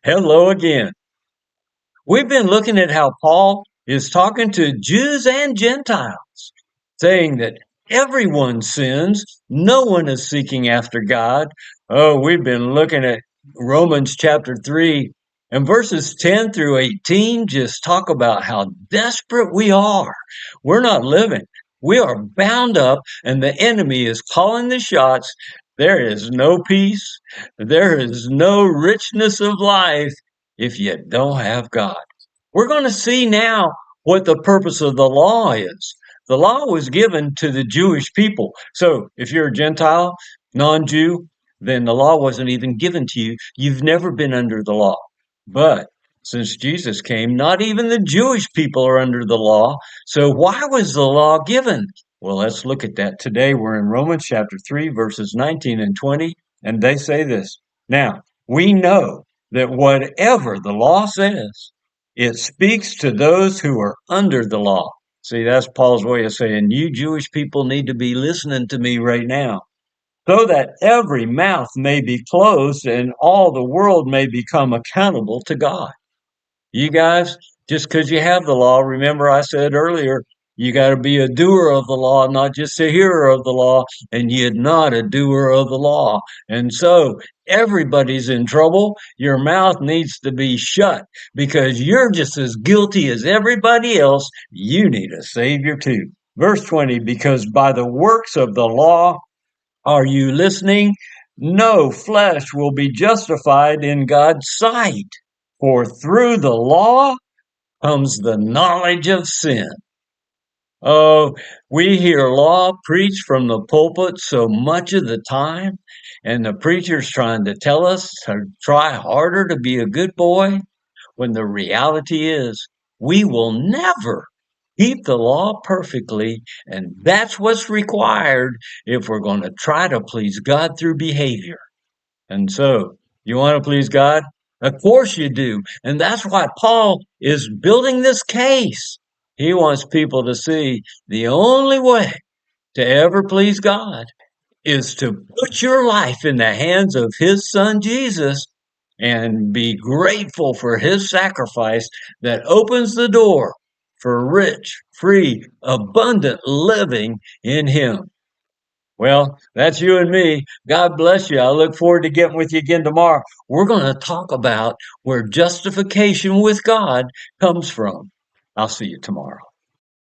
Hello again. We've been looking at how Paul is talking to Jews and Gentiles, saying that everyone sins, no one is seeking after God. Oh, we've been looking at Romans chapter 3 and verses 10 through 18 just talk about how desperate we are. We're not living. We are bound up and the enemy is calling the shots. There is no peace. There is no richness of life if you don't have God. We're going to see now what the purpose of the law is. The law was given to the Jewish people. So if you're a Gentile, non-Jew, then the law wasn't even given to you. You've never been under the law. But since Jesus came, not even the Jewish people are under the law. So why was the law given? Well, let's look at that. Today we're in Romans chapter 3, verses 19 and 20, and they say this. Now, we know that whatever the law says, it speaks to those who are under the law. See, that's Paul's way of saying, you Jewish people need to be listening to me right now, so that every mouth may be closed and all the world may become accountable to God. You guys, just because you have the law, remember I said earlier, you got to be a doer of the law, not just a hearer of the law, and you're not a doer of the law. And so everybody's in trouble. Your mouth needs to be shut because you're just as guilty as everybody else. You need a savior too. Verse 20, because by the works of the law, are you listening? No flesh will be justified in God's sight. For through the law comes the knowledge of sin. Oh, we hear law preached from the pulpit so much of the time, and the preacher's trying to tell us to try harder to be a good boy, when the reality is we will never keep the law perfectly, and that's what's required if we're going to try to please God through behavior. And so, you want to please God? Of course you do. And that's why Paul is building this case. He wants people to see the only way to ever please God is to put your life in the hands of his son Jesus and be grateful for his sacrifice that opens the door for rich, free, abundant living in him. Well, that's you and me. God bless you. I look forward to getting with you again tomorrow. We're going to talk about where justification with God comes from. I'll see you tomorrow.